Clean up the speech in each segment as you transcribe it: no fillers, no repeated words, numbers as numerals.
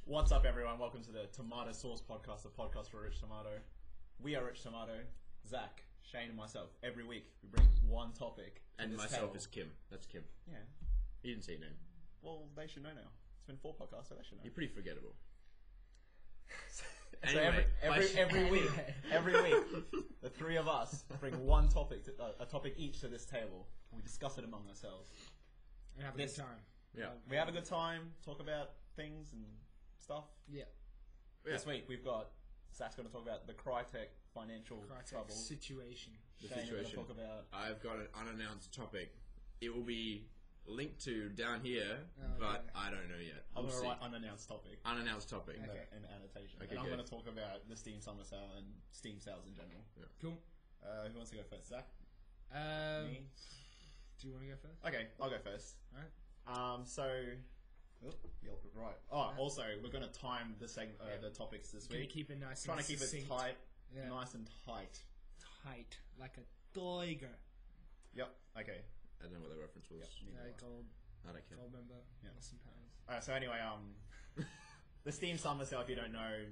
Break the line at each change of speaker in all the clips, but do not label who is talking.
What's up, everyone? Welcome to the Tomato Sauce Podcast, the podcast for Rich Tomato. We are Rich Tomato, Zach, Shane, and myself. Every week we bring one topic.
And myself is Kim. That's Kim.
Yeah.
You didn't say your name.
Well, they should know now. It's been 4 podcasts, so they should know.
You're pretty forgettable.
Anyway, every week, the three of us bring one topic, a topic each to this table. And we discuss it among ourselves.
And have a good time.
Yeah.
We have a good time, talk about things and stuff.
Yeah.
This week we've got Zach's going to talk about the Crytek financial trouble
situation.
The
Shane, you're going to
situation.
talk about.
I've got an unannounced topic. It will be linked to down here, but I don't know yet.
I'm
We'll
going to
see.
write unannounced topic.
Unannounced topic.
In annotation.
Okay,
and I'm
good.
going to talk about the Steam Summer Sale and Steam sales in general.
Yeah.
Cool.
Who wants to go first? Zach? Me?
Do you want to go first?
Okay, I'll go first.
Alright.
Right. Also, we're going to time the topics this
Gonna
week.
keep it nice
Trying
and
to keep it
succinct.
tight,
Yeah.
nice and tight.
Tight. Like a tiger.
Yep. Okay.
I don't know what the reference was.
Yep. Neither do I.
Gold
I don't care.
member.
Yeah.
Awesome pounds.
So anyway, the Steam Summer Sale. If you don't know,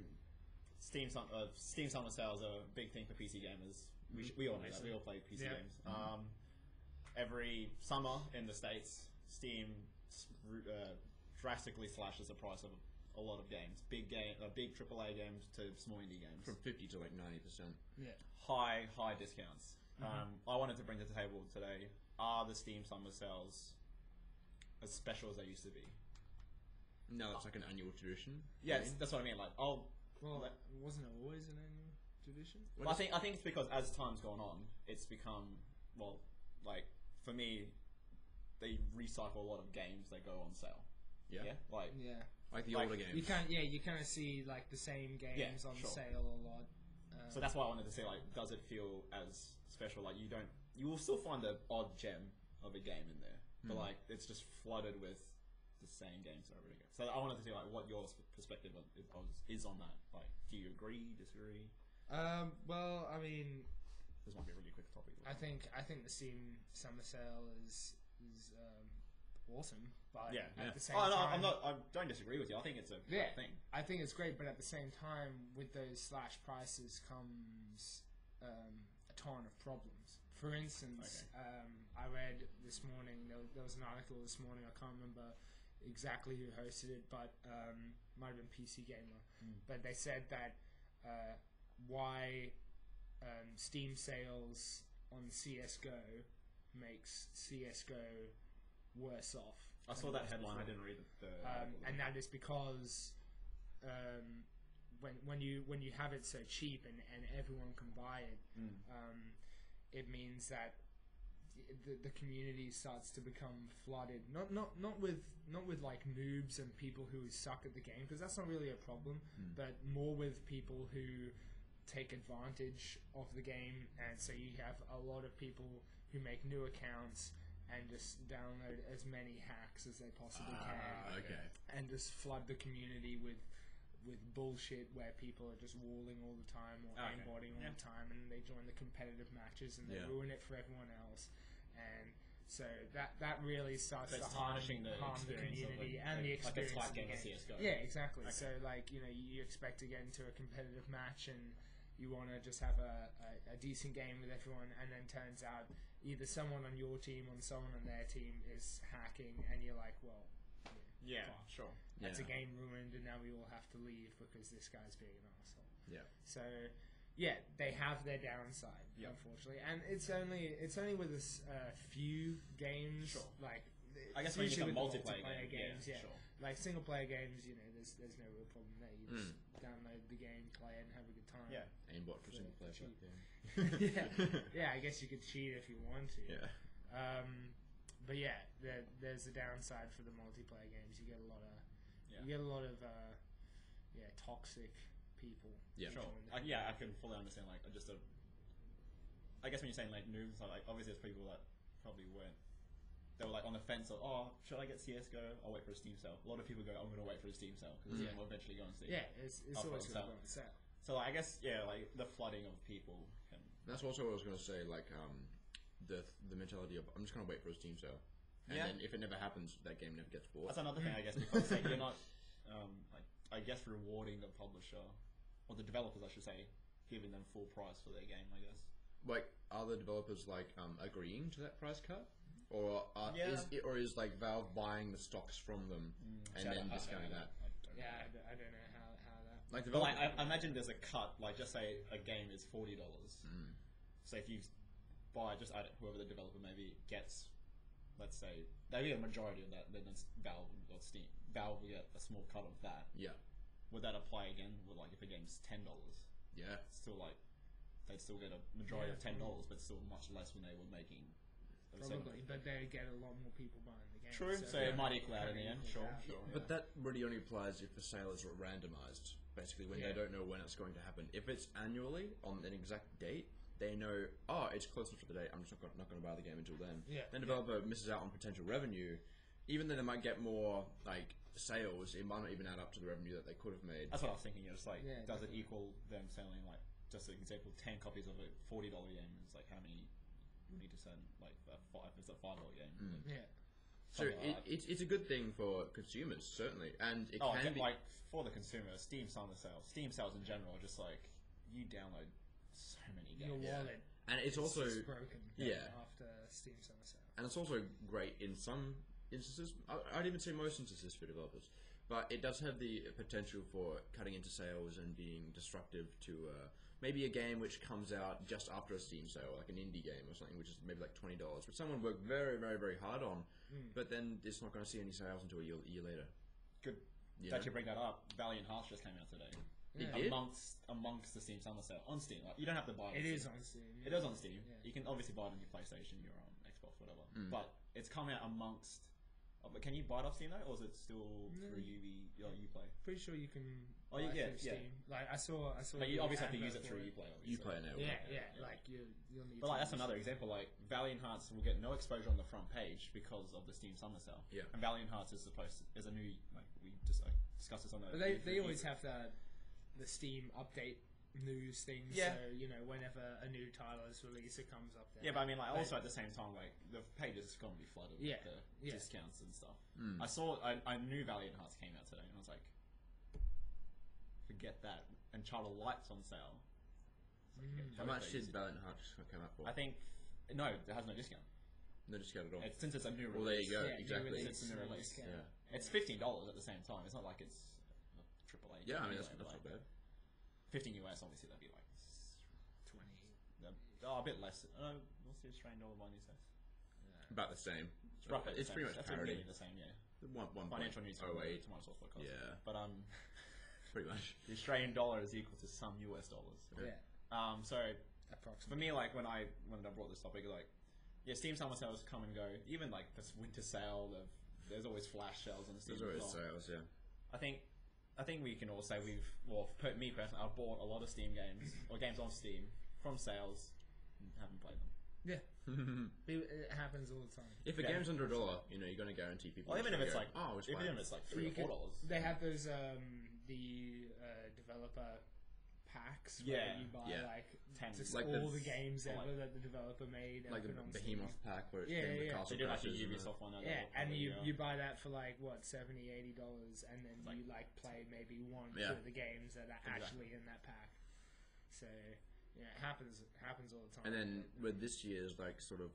Steam Summer Sales are a big thing for PC gamers. We all know that. We all play PC
Yeah.
games. Every summer in the States, Steam drastically slashes the price of a lot of games. Big AAA games to small indie games.
From 50 to like 90%.
Yeah.
High discounts. I wanted to bring to the table today, are the Steam Summer Sales as special as they used to be?
No, it's like an annual tradition.
Yeah, that's what I mean. Like,
Well, wasn't it always an annual tradition?
I think it's because as time's gone on, it's become, well, like, for me, they recycle a lot of games that go on sale.
Yeah.
Like,
Yeah.
Like the
Like,
older games.
You kind of see like the same games on
sure.
sale a lot.
so that's why I wanted to say, like, does it feel as special? Like, you will still find the odd gem of a game in there, but like, it's just flooded with the same games over again. So I wanted to see, like, what your perspective is on that. Like, do you agree, disagree?
Well, I mean,
This might be a really quick topic.
I think the Steam Summer Sale is awesome, but at the same time,
I don't disagree with you. I think it's a great thing.
I think it's great, but at the same time, with those slash prices comes a ton of problems. For instance, I read this morning, there was an article this morning, I can't remember exactly who hosted it, but might have been PC Gamer, but they said that why Steam sales on CSGO makes CSGO worse off.
I saw that headline. I didn't read the article.
And that is because when you have it so cheap and everyone can buy it, it means that the community starts to become flooded. Not with like noobs and people who suck at the game, because that's not really a problem, but more with people who take advantage of the game, and so you have a lot of people who make new accounts and just download as many hacks as they possibly can,
Okay.
and just flood the community with bullshit where people are just walling all the time or aimbotting all the time, and they join the competitive matches and they ruin it for everyone else, and so that really starts to harm the community and the experience
like
of the game.
CSGO.
Yeah, exactly.
Okay.
So like, you expect to get into a competitive match and you want to just have a decent game with everyone, and then turns out either someone on your team or someone on their team is hacking, and you're like, well, fuck.
Sure.
That's
Yeah.
a game ruined, and now we all have to leave because this guy's being an asshole.
Yeah.
So, yeah, they have their downside, unfortunately, and it's only with a few games.
Sure.
Like,
I guess when you
usually
get
with
multiplayer
games,
sure.
like single player games, there's no real problem there. You just download the game, play it, and have a good time.
Yeah.
Aimbot for single player.
cheap.
Yeah.
yeah. I guess you could cheat if you want to.
Yeah.
But yeah, there's a downside for the multiplayer games. You get a lot of toxic people.
Yeah.
Sure. I can fully understand. Like, I guess when you're saying like noobs, like obviously there's people that probably weren't. They were like on the fence of, oh, should I get CSGO? I'll wait for a Steam sale. A lot of people go, I'm going to wait for a Steam sale because the game will eventually go on Steam.
Yeah, it's always going to go on sale.
So like, I guess like the flooding of people can.
That's also what I was going to say. Like, the mentality of I'm just going to wait for a Steam sale, and then if it never happens, that game never gets bought.
That's another thing, I guess, because like, you're not. I guess, rewarding the publisher or the developers, I should say, giving them full price for their game. I guess.
Like, are the developers like agreeing to that price cut, or is like Valve buying the stocks from them and then discounting that?
I don't know how that.
Like,
But like, I imagine there's a cut. Like, just say a game is $40. So if you buy whoever the developer maybe gets, let's say maybe a majority of that, then it's Valve or Steam. Valve will get a small cut of that.
Yeah.
Would that apply again? With like if a game's $10?
Yeah.
It's still like they'd still get a majority of $10, but still much less when they were making.
Probably, but they get a lot more people buying the game.
True, so it might equal out in the end. Sure.
But that really only applies if the sale is randomized. Basically, when they don't know when it's going to happen. If it's annually on an exact date, they know, it's closer to the date, I'm just not going to buy the game until then.
Yeah.
Then the developer misses out on potential revenue. Even though they might get more like sales, it might not even add up to the revenue that they could have made.
That's what I was thinking. It's like, does it equal them selling, like, just an example, 10 copies of a $40 game? It's like how many you need to sell, like, it's a $5 game.
Yeah.
So it's a good thing for consumers, certainly, and it can be
like for the consumer. Steam summer sales, Steam sales in general, are just like you download so many games.
Your wallet,
and it's also
just broken. After Steam summer sale,
and it's also great in some instances. I'd even say most instances for developers, but it does have the potential for cutting into sales and being disruptive to maybe a game which comes out just after a Steam sale, like an indie game or something, which is maybe like $20, which someone worked very, very, very hard on, but then it's not going to see any sales until a year later.
Good that you bring that up. Valiant Hearts just came out today.
It did?
Amongst the Steam summer sale on Steam. Like, you don't have to buy it.
It is on Steam.
It is on Steam. Yeah. You can obviously buy it on your PlayStation, your Xbox, whatever. But it's come out amongst. But can you buy it off Steam though, or is it still through Uplay?
Pretty sure you can.
Oh, you get
Steam. Like I saw.
But you obviously have to use it through Uplay.
Uplay now.
Yeah. Like you'll need.
But like that's another example. Like Valiant Hearts will get no exposure on the front page because of the Steam summer sale.
Yeah.
And Valiant Hearts is a new, like we just discussed this on the.
They always have the Steam update news things.
Yeah.
So whenever a new title is released, it comes up there.
Yeah, but I mean, like also at the same time, like the page is going to be flooded with the discounts and stuff. I knew Valiant Hearts came out today, and I was like, forget that. And Child of Light's on sale.
How much did Valiant Hearts come out for?
I think it has no discount.
No discount at all.
Since it's a new release.
Well, there you go.
Yeah,
exactly.
It's a new release.
Yeah.
It's $15 at the same time. It's not like it's a AAA.
Yeah, I mean
anyway,
that's not bad.
15 US, obviously, that'd be like
20.
A bit less. What's the Australian dollar buying these days?
About the same.
It's roughly
It's pretty much parity.
the same, yeah.
One
Financial news.
Oh wait.
Tomorrow's also cost.
Yeah.
But
pretty much.
the Australian dollar is equal to some US dollars.
Yeah.
So
Approximately.
for me, like when I brought this topic, like Steam summer sales come and go. Even like this winter sale, there's always flash sales on Steam.
There's always sales, yeah.
I think we can all say me personally, I've bought a lot of Steam games or games on Steam from sales and haven't played them.
Yeah. It happens all the time.
If a game's under $1, you're going to guarantee people.
Well, even if it's like
even
if it's like $3 or $4.
They have those the developer packs where you buy like
10,
just
like
all the games ever that the developer made,
like the
put on
Behemoth
Steam.
pack where it's
Yeah,
the castle
They do like a
crashes and
Ubisoft one.
And you buy that for like what $70-$80, and then you like play maybe one or two of the games that are actually in that pack. So it happens all the time.
And then with this year's like sort of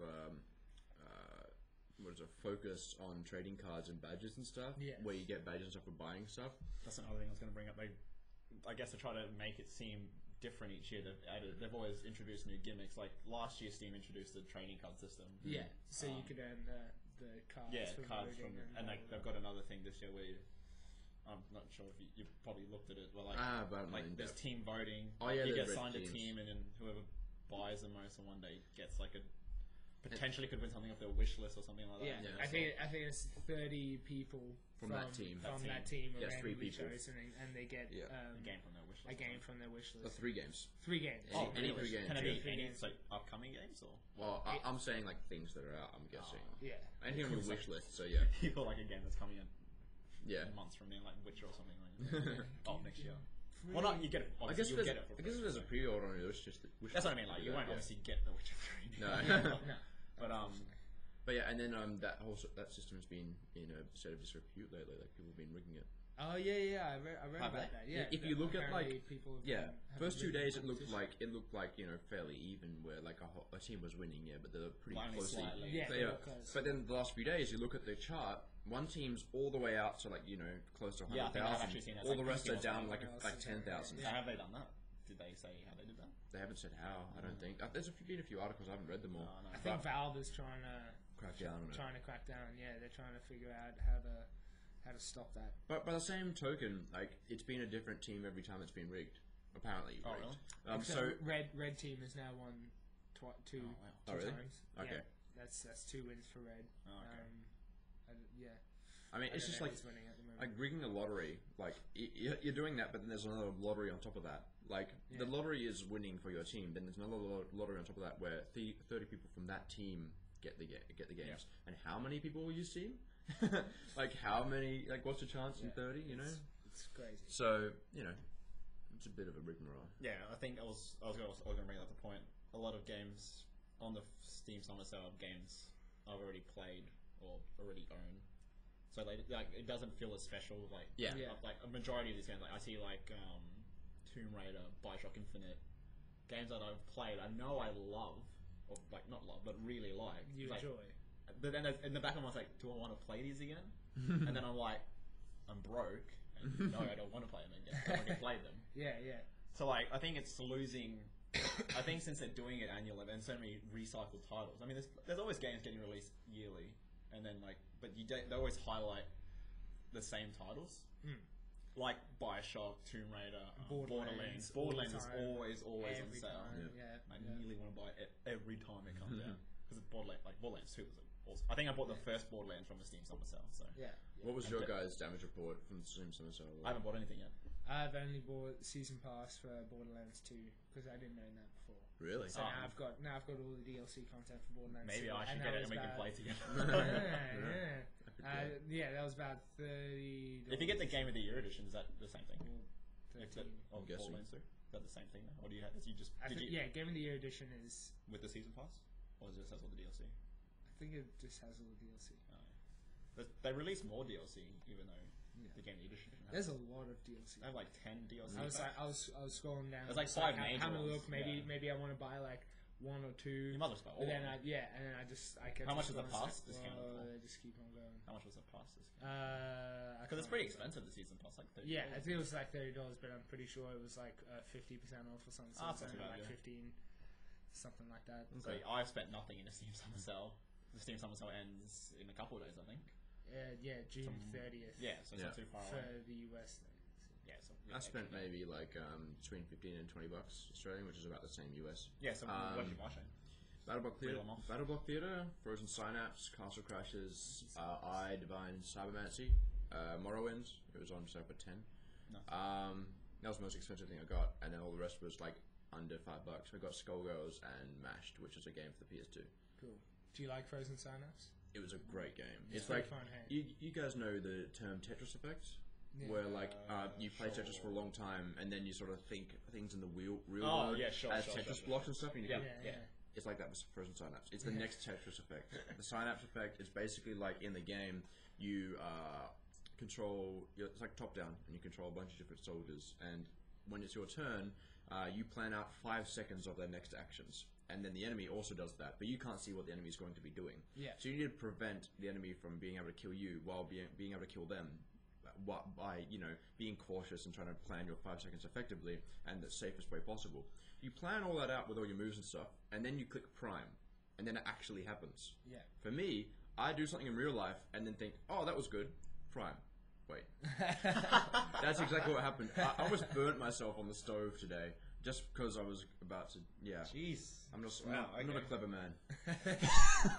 focus on trading cards and badges and stuff, where you get badges and stuff for buying stuff.
That's another thing I was going to bring up. I guess to try to make it seem different each year, they've always introduced new gimmicks. Like last year, Steam introduced the trading card system.
Yeah, so you could earn the cards.
Yeah,
for
cards
voting
and like they've got another thing this year where I'm not sure if you probably looked at it. Well, like there's team voting.
Oh yeah,
you get assigned a team, and then whoever buys the most on one day gets like a potentially could win something off their wish list or something like that.
Yeah, I think it's 30 people
from that team.
From that team,
yes, 3 people,
chosen, and they get
a game from their wish list.
A game from their wish list.
3 games.
3 games.
Any 3 games.
Can it be any like upcoming games or?
Well, I'm saying like things that are out. I'm guessing.
Yeah.
Anything on your wish list. So yeah.
You got like a game that's coming in.
Yeah.
Months from now, like Witcher or something like. Next year. Well, not you get it.
I guess there's a pre-order on your wish list.
That's what I mean. Like you won't obviously get the Witcher 3.
No.
But
yeah, and then that system has been in a state of disrepute lately. Like people have been rigging it.
Oh yeah. I read
Have
about
they?
that. Yeah.
If you look at,
apparently
like,
people
Yeah,
have
first 2
written
days it looked
competition.
like fairly even, where like a team was winning, but they were pretty
Only
closely.
slightly.
Yeah,
They
they
are.
were close.
But then the last few days, you look at the chart. One team's all the way out to close to
Yeah, I think
100,000.
I've actually seen that.
All
Like
the rest are
50 or
down
something.
like 10,000.
So have they done that? Did they say how they did that?
They haven't said how. I don't think. There's been a few articles. I haven't read them all.
No.
I think Valve is trying to
Crack down on it.
crack down. Yeah, they're trying to figure out how to stop that.
But by the same token, like, it's been a different team every time it's been rigged. Apparently
Oh,
rigged.
really?
So red team has now won two
Oh, wow.
Oh, really?
times.
Okay.
Yeah, that's 2 wins for red.
Oh, okay.
Yeah.
I mean,
I
it's
don't
just
know
like
who's winning at the moment.
rigging a lottery. Like, you're doing that, but then there's another lottery on top of that. Like, the lottery is winning for your team. Then there's another lottery on top of that where 30 people from that team get the games. And how many people will you see? Like, how many? Like, what's the chance in 30? You know,
It's crazy.
so it's a bit of a rigmarole.
Yeah, I think I was going to bring up the point. A lot of games on the Steam Summer Sale of games I've already played or already own. So like it doesn't feel as special. Like
Yeah.
like a majority of these games, like I see like Tomb Raider, Bioshock Infinite, games that I've played. I know I love, or like not love, but really like.
You
like,
enjoy.
But then in the back of my mind, I was like, do I want to play these again? And then I'm like, I'm broke. And no, I don't want to play them again. I already played them.
Yeah.
So like, I think it's losing. I think since they're doing it annually and so many recycled titles. I mean, there's always games getting released yearly, and then like, but they always highlight the same titles, like Bioshock, Tomb Raider, Borderlands. Borderlands is always on
Every
sale.
time, yeah.
I really want to buy it every time it comes out because Borderlands 2 was awesome. I think I bought the first Borderlands from the Steam Summer Sale. So
Yeah.
What was your guys' damage report from the Steam Summer Sale?
I haven't bought anything yet.
I've only bought season pass for Borderlands 2 because I didn't own that before.
Really?
So now I've got all the DLC content for Borderlands.
Maybe
2,
I should
that
get it
was
and we can
about-
play together.
Yeah, that was about $30.
If you get the Game of the Year edition, is that the same thing?
Well,
If that,
13.
of
I'm guessing.
Borderlands 2? Is that the same thing? Or do you have? You just
I think, yeah, Game of the Year edition is.
with the season pass, or is it just has all the DLC?
I think it just has all the DLC.
They release more DLC, even though
Yeah.
the Game of the Edition has.
There's a lot of DLC.
They have like 10 DLC.
I was
packs.
I was scrolling down.
There's like
just
5 major
having a
ones,
look. Maybe
yeah.
I want to buy like 1 or 2.
You might as well buy all
But then
of them.
and then I kept.
How much is the
scrolling,
pass
it's
discount for?
They just keep on going.
How much was the pass?
Because
Because it's pretty expensive, the season pass, like 30.
Yeah, I think it was like $30, but I'm pretty sure it was like 50% off or something. So
Ah,
it's
that's not
only
too bad,
like
yeah.
15, something like that.
So I've spent nothing in the Steam Summer Sale. The Steam Summer Sale ends in a couple of days, I think.
Yeah, June 30th.
Yeah, so it's not too far
For
away.
the US.
Yeah, so
I spent maybe like between $15 and $20 Australian, which is about the same US.
Yeah, so what did you buy, Shane?
Battleblock Theatre,
Read them off.
Battleblock Theatre, Frozen Synapse, Castle Crashes, I, Divine Cybermancy, Morrowind. It was on sale for 10.
Nice.
That was the most expensive thing I got, and then all the rest was like under $5. I got Skullgirls and Mashed, which is a game for the PS2.
Cool. Do you like Frozen Synapse?
It was a great game. It's
pretty
like
fun, hey?
you guys know the term Tetris effect,
Yeah.
where like you play
sure.
Tetris for a long time, and then you sort of think things in the real
Oh,
world
yeah, sure,
as
sure,
Tetris
sure,
blocks and stuff. And you
Yeah.
go, it's like that with Frozen Synapse. It's the next Tetris effect. The Synapse effect is basically like in the game, you control. It's like top down, and you control a bunch of different soldiers. And when it's your turn, you plan out 5 seconds of their next actions, and then the enemy also does that. But you can't see what the enemy is going to be doing.
Yeah.
So you need to prevent the enemy from being able to kill you while being able to kill them. By being cautious and trying to plan your 5 seconds effectively and the safest way possible. You plan all that out with all your moves and stuff, and then you click Prime, and then it actually happens.
Yeah.
For me, I do something in real life and then think, oh, that was good. Prime. Wait. That's exactly what happened. I almost burnt myself on the stove today just because I was about to. Yeah.
Jeez.
I'm not
Okay.
a clever man.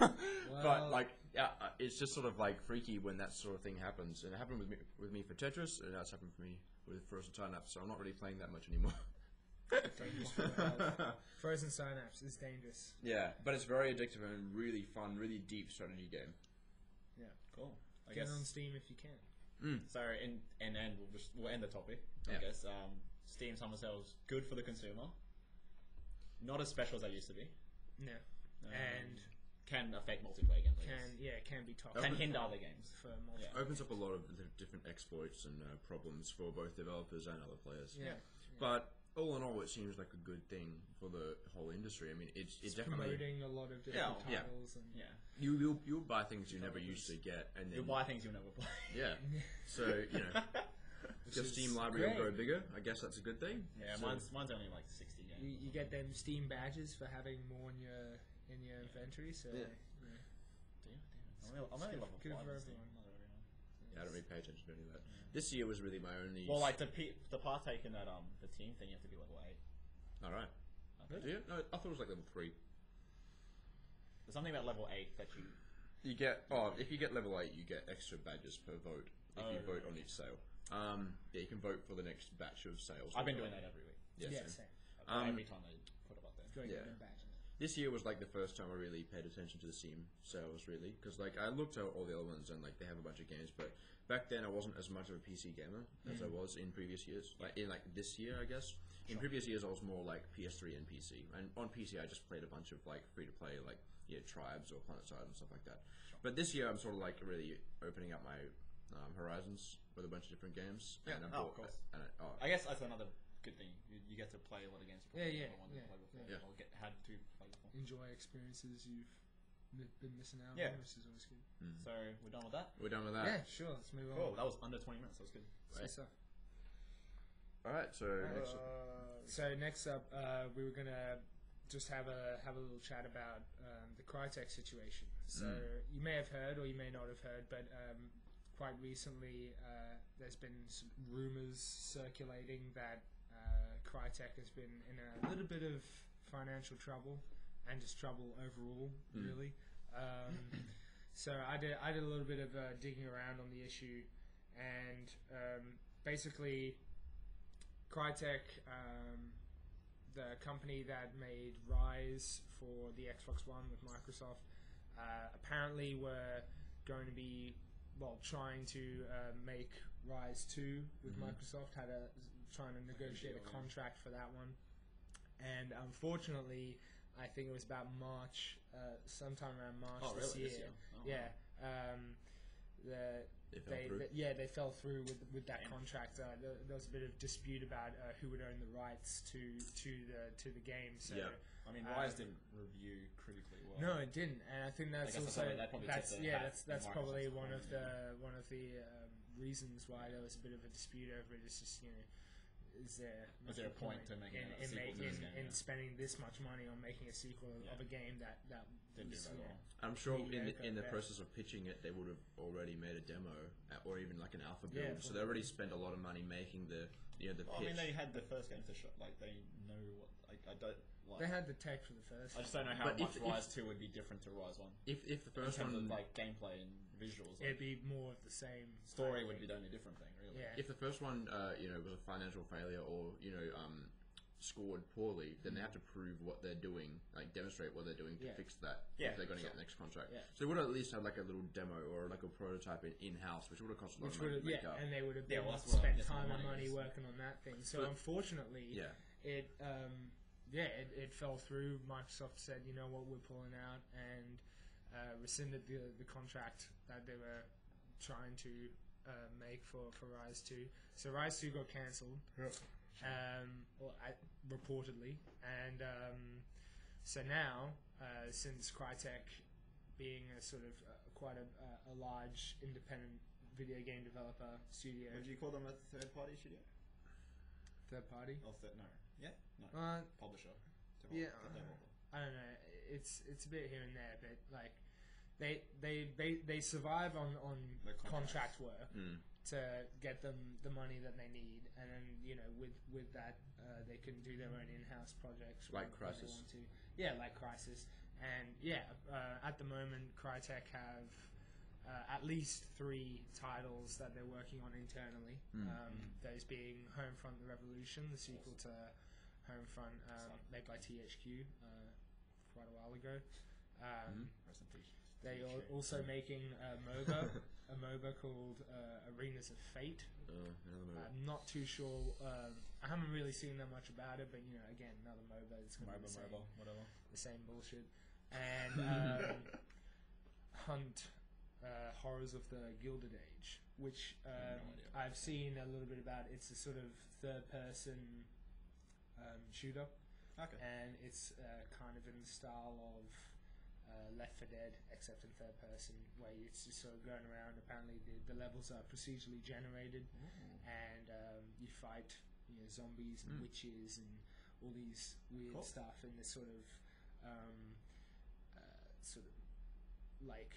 Well,
But like, yeah, it's just sort of like freaky when that sort of thing happens, and it happened with me for Tetris, and that's happened for me with Frozen Synapse. So I'm not really playing that much anymore.
dangerous for the health. Frozen Synapse is dangerous.
Yeah, but it's very addictive and really fun, really deep strategy game.
Yeah.
Cool. I
Get
guess.
it on Steam if you can.
So in end, we'll end the topic. I
Yeah.
guess Steam Summer Sale is good for the consumer. Not as special as they used to be.
No. And
can affect multiplayer gameplay.
Can be toxic.
Can hinder other games.
For multiplayer.
Opens up a lot of different exploits and problems for both developers and other players.
Yeah.
But all in all, it seems like a good thing for the whole industry. I mean, it's definitely
promoting a lot of different titles. And
you'll buy things you never used to get, and then
You'll buy things you'll never play.
Yeah. So your Steam library will grow bigger. I guess that's a good thing.
Yeah,
So-
mine's only like 60 games.
You get them Steam badges for having more in your inventory. So
Yeah.
I'm only level 5.
good for
on Steam,
everyone.
not everyone.
Yeah, I don't really pay attention to any of that. This year was really my only.
Well, like to partake in that the team thing, you have to be level 8.
All right.
Okay.
Do you? No, I thought it was like level 3.
There's something about level 8 that
You get if you get level 8, you get extra badges per vote if you vote on each sale. Yeah, you can vote for the next batch of sales.
I've been doing that every week.
Yeah,
same.
Every time they put it up there.
Going
Yeah.
to them badges.
This year was like the first time I really paid attention to the Steam sales, really, because like I looked at all the other ones and like they have a bunch of games, but back then I wasn't as much of a PC gamer as I was in previous years. Like in like this year, I guess. In previous years, I was more like PS3 and PC, and on PC I just played a bunch of like free to play like Tribes or PlanetSide and stuff like that. But this year I'm sort of like really opening up my horizons with a bunch of different games.
Yeah.
And
Of course. I guess that's another good thing. You get to play a lot of games. You probably never wanted to play before,
yeah.
or had to play before.
Enjoy experiences you've been missing out
Yeah.
on, which is always good.
So we're done with that.
We're done with that.
Yeah, sure. Let's move
Cool.
on.
That was under 20 minutes. That was good.
Right.
So,
All right. So next up.
next up, we were gonna just have a little chat about the Crytek situation. So you may have heard, or you may not have heard, but quite recently there's been some rumors circulating that Crytek has been in a little bit of financial trouble and just trouble overall, really. So I did a little bit of digging around on the issue, and basically Crytek, the company that made Rise for the Xbox One with Microsoft, apparently were going to be trying to make Rise 2 with Microsoft, trying to negotiate a contract for that one, and unfortunately I think it was about March, sometime around March this year. They fell through with that contract. There was a bit of dispute about who would own the rights to the game. So
I mean, Rise didn't review critically well.
no, it didn't, and I think that's
guess
also
that's
probably
Microsoft's
one of
point
the reasons why there was a bit of a dispute over it. It's just is there
a point to making a sequel to this game?
in spending this much money on making a sequel of a game that
Didn't do
was,
very well.
I'm sure
mediocre,
in the
yeah.
process of pitching it, they would have already made a demo or even like an alpha build.
Yeah,
So they already spent a lot of money making the pitch.
Well, I mean, they had the first game to show. Like, they know what. I don't. Like,
they had the tech for the first.
I just don't know how
But
much
if-
Rise 2 would be different to Rise 1.
If the
In
first
terms
one
of like gameplay and visuals,
It'd be more of the same.
story would be the only different thing, really.
Yeah.
if the first one was a financial failure or scored poorly, then they have to prove what they're doing, like demonstrate what they're doing to
Yeah.
fix that.
Yeah,
if they're going to
sure.
get the next contract.
Yeah.
So they would at least have like a little demo or like a prototype in house, which would have cost a lot
Which
of money
would
to make up.
and they would have
Yeah, well, that's
spent
what
time and
money
money
is.
working on that thing. So
But-
unfortunately,
Yeah.
it fell through. Microsoft said, you know what, we're pulling out, and rescinded the contract that they were trying to make for Rise 2. So Rise 2 got cancelled, reportedly, and so now, since Crytek, being a sort of quite a large independent video game developer studio,
Would you call them a third-party studio?
third party,
Or no? Yeah, no. Publisher.
yeah, I don't know. It's a bit here and there, but like they survive on
The
contract work
Mm.
to get them the money that they need, and then with that they can do their own in-house projects
Like
when they
Crysis.
want to. Like Crysis, and at the moment Crytek have at least 3 titles that they're working on internally. Those being Homefront: The Revolution, the sequel to Homefront, made by THQ quite a while ago.
Rest in peace.
They are also making a MOBA called Arenas of Fate.
Another movie.
I'm not too sure. I haven't really seen that much about it, but again, another MOBA. It's going to be
Mobile, whatever.
the same bullshit. and Hunt Horrors of the Gilded Age, which I've seen a little bit about. It's a sort of third-person shooter, and it's kind of in the style of Left 4 Dead, except in third person, where it's just sort of going around. Apparently, the levels are procedurally generated, and you fight zombies and witches and all these weird stuff in this sort of like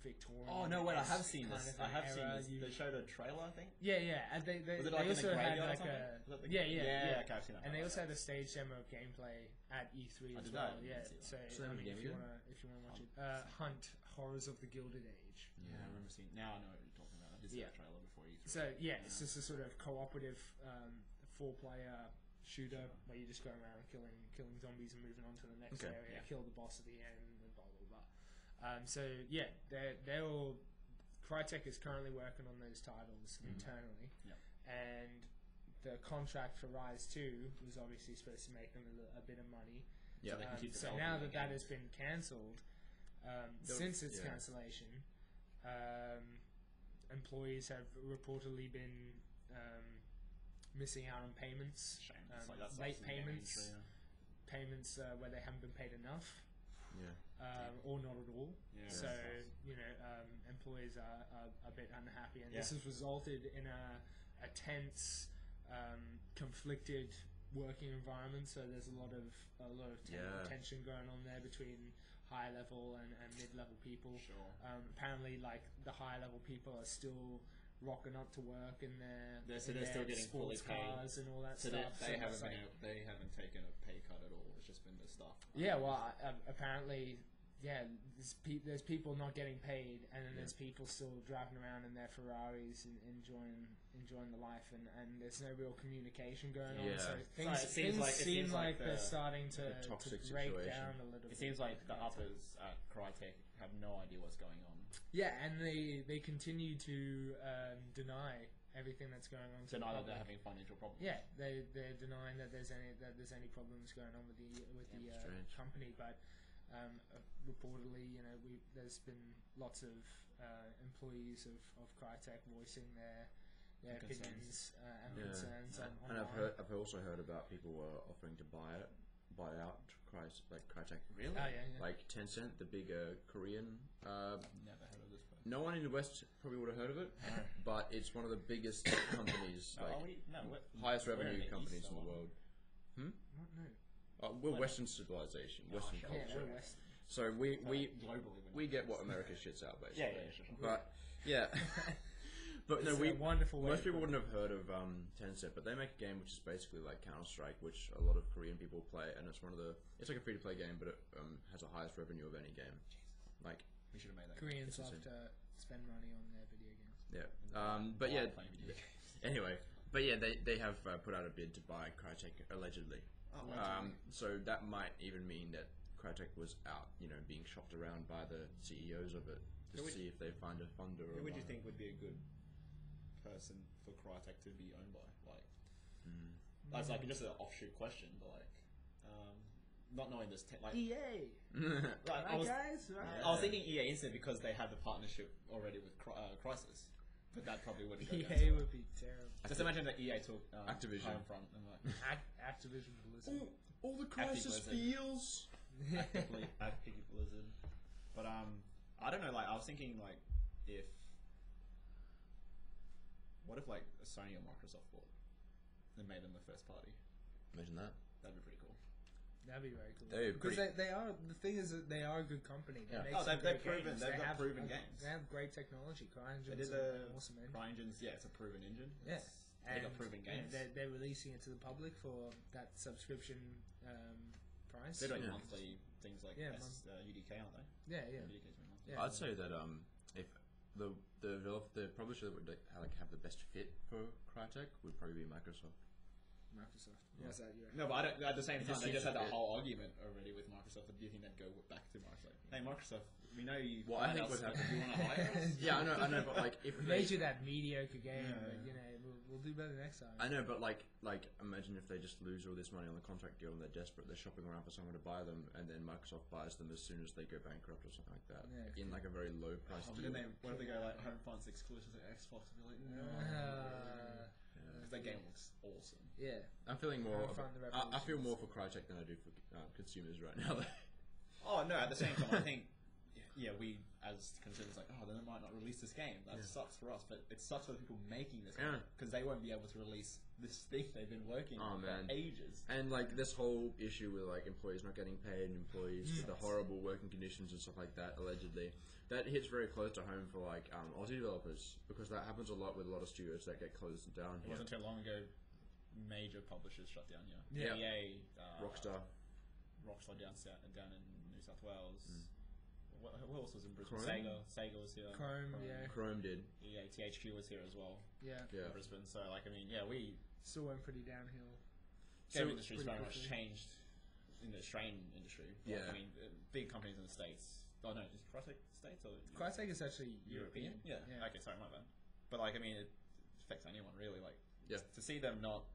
Victorian.
Oh no! Wait, I have seen this. I have seen this. They showed a trailer, I think.
Yeah. And they
Was it like
also
in the
had
graveyard
like
or something?
yeah.
Okay, I've seen that.
And they also had a stage demo of gameplay at E3 as well. Yeah, so I mean, if you want to watch it, Hunt Horrors of the Gilded Age.
Yeah, I remember seeing. Now I know what you're talking about. I did see the trailer before E3.
So it's just a sort of cooperative 4-player shooter where you just go around killing zombies and moving on to the next area, kill the boss at the end, and blah blah blah. They're all. Crytek is currently working on those titles internally, and the contract for Rise 2 was obviously supposed to make them a bit of money.
Yeah, they can keep
so now that has been cancelled, since its cancellation, employees have reportedly been missing out on payments, late payments, payments where they haven't been paid enough. Or not at all. So employees are a bit unhappy, and this has resulted in a tense, conflicted working environment. So there's a lot of tension going on there between high level and mid level people. Apparently, like the high level people are still rocking up to work in their
still getting
sports
fully paid.
cars and all that
So
stuff.
they haven't taken a pay cut at all. It's just been the stuff.
Yeah, well, apparently, there's people not getting paid, and then there's people still driving around in their Ferraris and enjoying the life, and there's no real communication going on. So things seem like they're starting to break down a little bit.
It seems like the uppers at Crytek have no idea what's going on.
Yeah, and they continue to deny everything that's going on.
Deny that they're having financial problems.
Yeah, they're denying that there's any problems going on with the company, but reportedly, there's been lots of employees of Crytek voicing their opinions and concerns on.
And I've also heard about people offering to buy out Crytek.
Really?
Oh, yeah.
Like Tencent, the big Korean.
Never heard of this.
No one in the West probably would have heard of it, but it's one of the biggest companies, highest revenue companies in the world.
What? No.
We're Western civilization, Western culture.
Yeah, we're Western.
So
globally
we get what America shits out, basically.
Sure.
But but no,
wonderful.
Most people wouldn't have heard of Tencent, but they make a game which is basically like Counter-Strike, which a lot of Korean people play, and it's like a free-to-play game, but it has the highest revenue of any game. Like
we should have made that.
Koreans love to spend money on their video games.
Anyway, they have put out a bid to buy Crytek allegedly. So that might even mean that Crytek was out, being shopped around by the CEOs of it to see if they find a funder.
Who would you think would be a good person for Crytek to be owned by? That's like just an offshoot question, but not knowing this,
EA.
I was thinking EA instant because they have the partnership already with Crysis, but that probably wouldn't go.
EA would be terrible.
Just imagine that EA took
Activision
Homefront and
Activision Blizzard.
All the Crysis feels.
Activision Blizzard. But I don't know. Like I was thinking, what if a Sony or Microsoft bought and made them the first party?
Imagine that.
That'd be pretty cool.
That'd be very cool.
Because
they are. The thing is that they are a good company.
They've proven. They've got proven games.
They have great technology. CryEngine's awesome engine.
CryEngin's it's a proven engine.
Yeah.
They got proven games.
They're releasing it to the public for that subscription price.
They're doing monthly things like UDK, aren't they?
Yeah.
UDK's doing monthly.
I'd say that if the publisher that would have the best fit for Crytek would probably be Microsoft.
What's that?
No, but at the same time, they just had that whole argument already with Microsoft. Do you think they'd go back to Microsoft? Hey, Microsoft, we know you.
What I think would happen.
Do you want to hire us?
I know, but if
we made you that mediocre game, but we'll do better next time.
I know, but like imagine if they just lose all this money on the contract deal and they're desperate, they're shopping around for someone to buy them, and then Microsoft buys them as soon as they go bankrupt or something like that, in like a very low price deal.
What if they go like Homepoint's exclusive to Xbox? And be like, no. Because that game looks awesome.
Yeah.
I'm feeling more. I feel more for Crytek than I do for consumers right now.
Oh no! At the same time, I think we as consumers like, then they might not release this game. That sucks for us, but it sucks for the people making this game because they won't be able to release this thing they've been working on for ages.
And like this whole issue with like employees not getting paid and employees with the horrible working conditions and stuff like that, allegedly, that hits very close to home for like Aussie developers, because that happens a lot with a lot of studios that get closed down here.
It wasn't too long ago, major publishers shut down here.
Yeah.
EA,
Rockstar
down in New South Wales. Who else was in Brisbane? Sega was here.
Chrome did.
EA, THQ was here as well.
Yeah.
In Brisbane. So like, I mean, we
still went pretty downhill.
Game industry's very much changed in the Australian industry.
Yeah.
I mean, big companies in the States. Oh no, is Crytek States or
Crytek is actually European.
Yeah. Okay, sorry, my bad. But like, I mean, it affects anyone really. Like, to see them not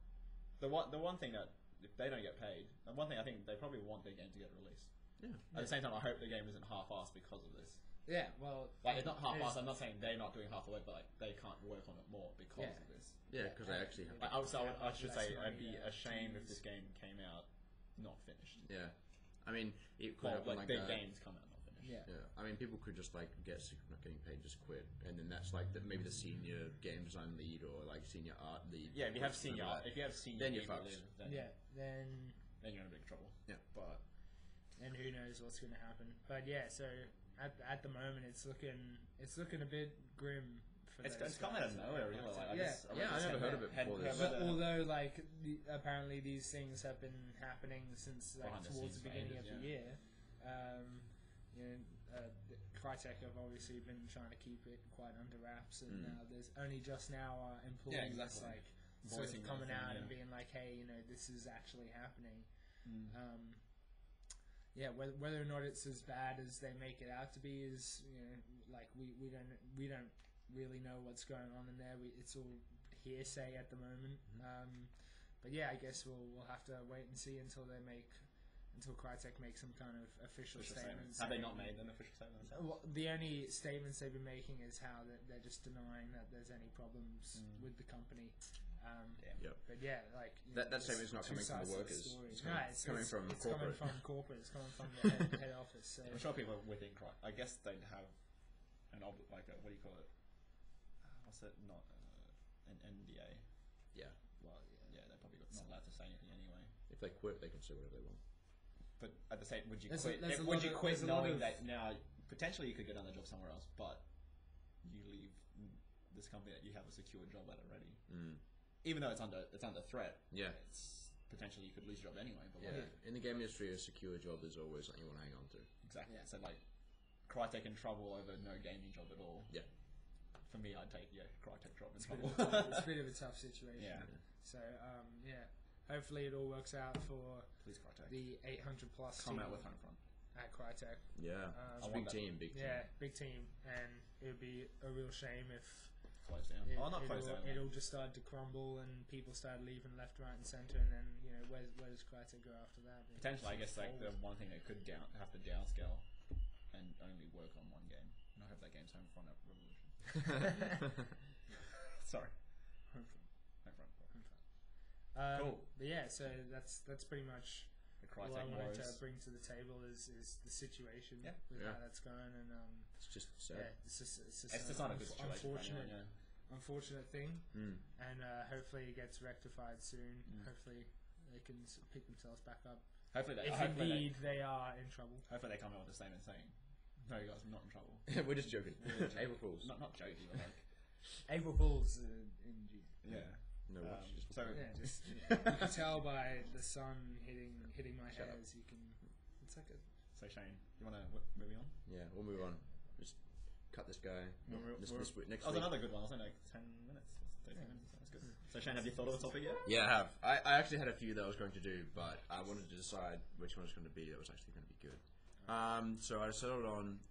the one thing that if they don't get paid, the one thing I think they probably want their game to get released.
Yeah.
At the same time, I hope the game isn't half-assed because of this.
Yeah, well,
like it's not half-assed. I'm not saying they're not doing half the work, but like they can't work on it more because of this.
Yeah, because they actually have.
I should say I'd be ashamed if this game came out not finished.
Yeah, I mean it could happen like
big games come out not finished.
Yeah.
I mean people could just like get sick of not getting paid, just quit, and then that's like maybe the senior game design lead or like senior art lead.
Yeah, if you have senior art,
then you're fucked.
Then you're in big trouble.
Yeah,
but.
And who knows what's going to happen? But yeah, so at the moment it's looking a bit grim.
It's come out of nowhere, really.
I never heard of it before this.
But although like apparently these things have been happening since like towards the beginning of the year, Crytek have obviously been trying to keep it quite under wraps, and there's only just now employees like sort of coming out and being like, hey, this is actually happening. Whether or not it's as bad as they make it out to be is, like we don't really know what's going on in there. It's all hearsay at the moment. But yeah, I guess we'll have to wait and see until Crytek makes some kind of official statements.
Have they not made an official statement?
Well, the only statements they've been making is how they're just denying that there's any problems with the company. But yeah, like
that statement's not coming from the workers. It's coming from corporate.
It's coming from the head office. So.
I'm sure people within Crytek, I guess they'd have what do you call it? What's it? Not an NDA.
Yeah.
Well, they're probably not allowed to say anything anyway.
If they quit, they can say whatever they want.
But at the same, would you quit? Would you quit knowing that now potentially you could get another job somewhere else, but you leave this company that you have a secure job at already? Even though it's under threat, it's potentially you could lose your job anyway. But
in the game industry, a secure job is always something you want to hang on to.
Exactly. Yeah. So like, Crytek in trouble over no gaming job at all.
Yeah.
For me, I'd take Crytek job in trouble.
It's a bit of a tough situation.
Yeah.
So hopefully it all works out for the 800 plus.
Come out with Homefront
at Crytek.
Yeah. It's a big team.
Yeah, big team, and it would be a real shame if.
Closed down.
It'll just start to crumble and people start leaving left, right, and centre, and then where does Crytek go after that?
Potentially, I guess like the one thing they could have to downscale and only work on one game. And I hope that game's Homefront Revolution. Sorry, Homefront. Cool.
But yeah, so that's pretty much
all
I wanted to bring to the table is the situation with how that's going, and
it's just sad.
Yeah, it's just
not a good situation.
Unfortunate thing, and hopefully it gets rectified soon. Hopefully they can pick themselves back up.
Hopefully,
they are in trouble.
Hopefully they come out with a statement saying, "No, you guys, I'm not in trouble."
We're just joking. April Fools.
Not joking, but like
April Fools in June.
Yeah.
No,
you can tell by the sun hitting my hairs. You can. It's like a.
So Shane, you want to move on?
Yeah, we'll move on. Just cut this guy. Next week.
That was another good one. I was only like 10 minutes. 13 minutes. That's good. So Shane, have you thought of a topic yet?
Yeah, I have. I actually had a few that I was going to do, but I wanted to decide which one was going to be that was actually going to be good. So I settled on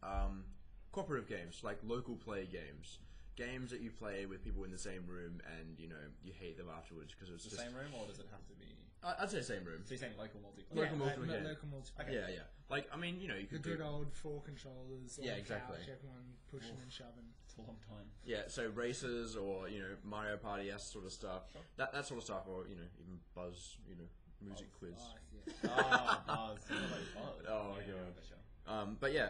cooperative games, like local play games. games that you play with people in the same room and you hate them afterwards because it's
The
just
same room, or does it have to be?
I'd say same room.
So you're saying local multiplayer?
Local multiplayer.
Local multiplayer.
Yeah, yeah. Like, I mean, you
The
could
good
do...
old 4 controllers.
Yeah,
on the
exactly.
Couch, everyone pushing and shoving.
It's a long time.
Yeah, so races or, Mario Party-esque sort of stuff.
Sure.
That sort of stuff, or, even Buzz, music quiz.
Oh, yeah.
Buzz.
Oh, my God. But yeah,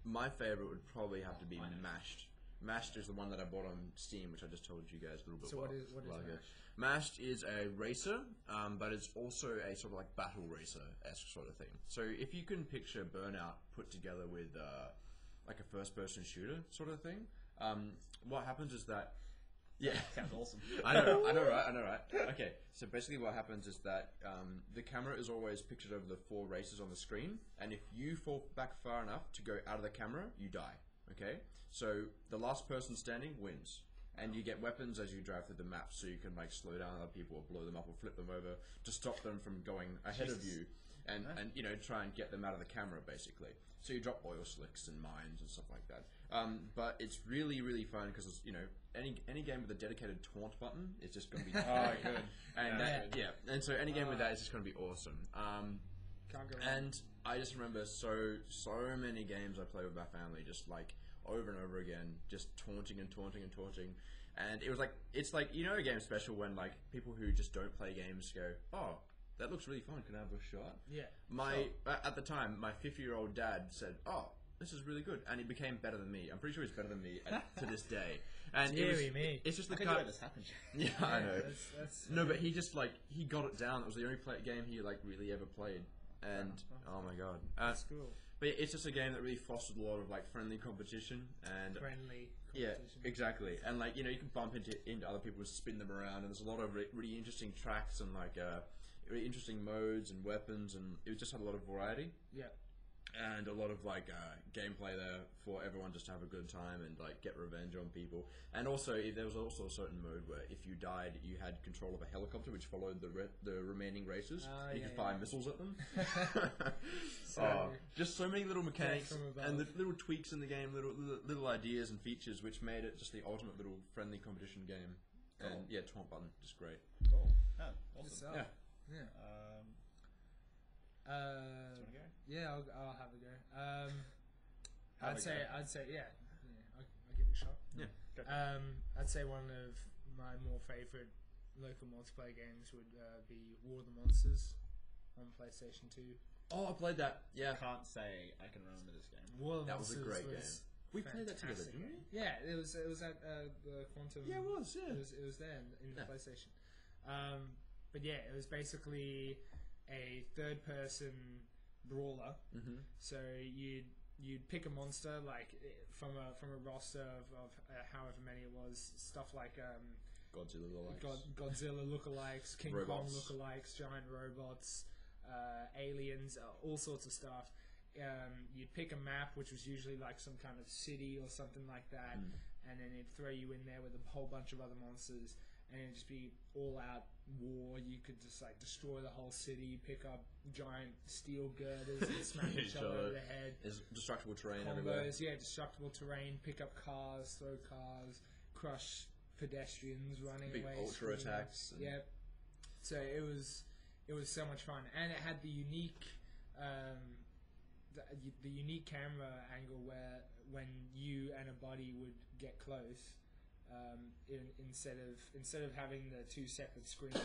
my favorite would probably have to be Mashed. Mashed is the one that I bought on Steam, which I just told you guys a little bit
So
while
what is
ago.
Mashed?
Mashed is a racer, but it's also a sort of like battle racer-esque sort of thing. So if you can picture Burnout put together with like a first-person shooter sort of thing, what happens is that... Yeah.
Sounds awesome.
I know, right? Okay, so basically what happens is that the camera is always pictured over the 4 racers on the screen, and if you fall back far enough to go out of the camera, you die, okay? So the last person standing wins, and you get weapons as you drive through the map, so you can like slow down other people or blow them up or flip them over to stop them from going ahead of you, and try and get them out of the camera, basically. So you drop oil slicks and mines and stuff like that. But it's really, really fun because it's, any game with a dedicated taunt button, it's just going to be
good.
And and so any game with that is just going to be awesome.
Can't go wrong.
And I just remember so many games I play with my family, just like over and over again, just taunting and taunting and taunting. And it was like, it's like, a game special when like people who just don't play games go, oh, that looks really fun, can I have a shot?
Yeah.
At the time, my 50-year-old dad said, oh, this is really good, and he became better than me. I'm pretty sure he's better than me to this day. And
me.
it's just the
I think
kind
where this happened.
Yeah, I know.
That's
No, but he just like he got it down. It was the only game he like really ever played, and oh my god,
That's cool.
But it's just a game that really fostered a lot of like friendly competition and
Friendly
yeah,
competition.
exactly. And like you can bump into other people and spin them around, and there's a lot of really interesting tracks and like really interesting modes and weapons, and it just had a lot of variety.
Yeah.
And a lot of like gameplay there for everyone just to have a good time and like get revenge on people. And also there was also a certain mode where if you died, you had control of a helicopter which followed the remaining racers. And you could fire missiles at them. Just so many little mechanics and the little tweaks in the game, little ideas and features which made it just the ultimate little friendly competition game. Cool. And yeah, taunt button, just great.
Cool. Oh, awesome.
Yeah.
Do you want to go?
Yeah, I'll have a go. I'd say yeah. I'll give it a shot.
Yeah.
I'd say one of my more favorite local multiplayer games would be War of the Monsters on PlayStation 2.
Oh, I played that. Yeah.
Can't say I can remember this game.
War of the
That was a
Monsters
great game. We played that together, didn't we?
Yeah, it was at the Quantum.
Yeah, it was. Yeah.
It was there in the PlayStation. But yeah, it was basically a third-person brawler.
Mm-hmm.
So you'd pick a monster like from a roster of however many it was, stuff like
Godzilla lookalikes,
Godzilla lookalikes, King
robots.
Kong lookalikes, giant robots, aliens, all sorts of stuff. You'd pick a map, which was usually like some kind of city or something like that, and then it'd throw you in there with a whole bunch of other monsters, and it'd just be all out war. You could just like destroy the whole city, pick up giant steel girders and smash each other over the head.
There's destructible terrain
Combos,
everywhere.
yeah, destructible terrain, pick up cars, throw cars, crush pedestrians running
Big
away.
ultra
screaming.
attacks.
Yeah. So it was so much fun, and it had the unique the unique camera angle where when you and a buddy would get close, instead of having the 2 separate screens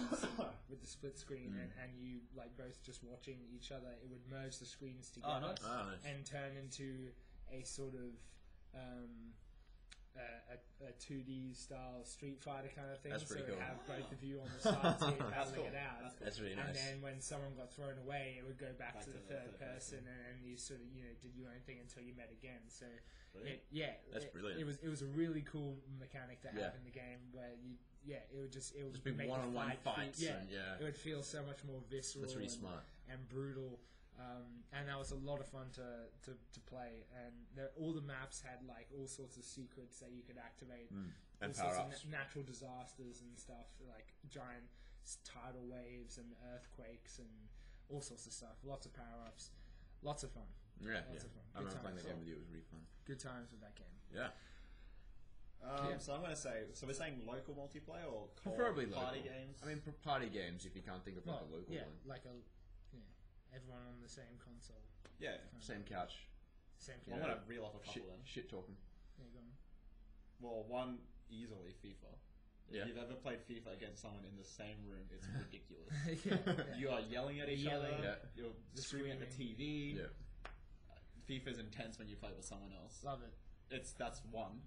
with the split screen and you like both just watching each other, it would merge the screens together and turn into a sort of a 2D style Street Fighter kind of thing.
That's pretty cool.
Have both of you on the side battling it out.
That's really nice.
And then when someone got thrown away, it would go back to the third person, and you sort of did your own thing until you met again. So
That's brilliant.
It was a really cool mechanic to have in the game where it would just
be
make
one-on-one
the
fights.
It would feel so much more visceral.
That's really smart
and brutal. And that was a lot of fun to play, and all the maps had like all sorts of secrets that you could activate,
and
all sorts
power-ups.
of natural disasters and stuff, like giant tidal waves and earthquakes and all sorts of stuff. Lots of power-ups, lots of fun.
Yeah,
Lots of fun.
I remember
Good
playing that
times.
game with you. It was really fun.
Good times with that game.
Yeah.
So I'm going to say, so we're saying local multiplayer or
Preferably
party
local.
games?
I mean, party games if you can't think of like a local one.
like everyone on the same console,
Yeah.
Same couch.
same.
Well, I'm going to reel off a couple
Shit,
then.
shit talking.
Yeah, go on.
Well, one, easily FIFA.
Yeah.
If you've ever played FIFA against someone in the same room, it's ridiculous.
Yeah.
You are yelling at each other,
Yeah.
you're screaming at the TV.
Yeah.
FIFA's intense when you play with someone else.
Love it.
That's one.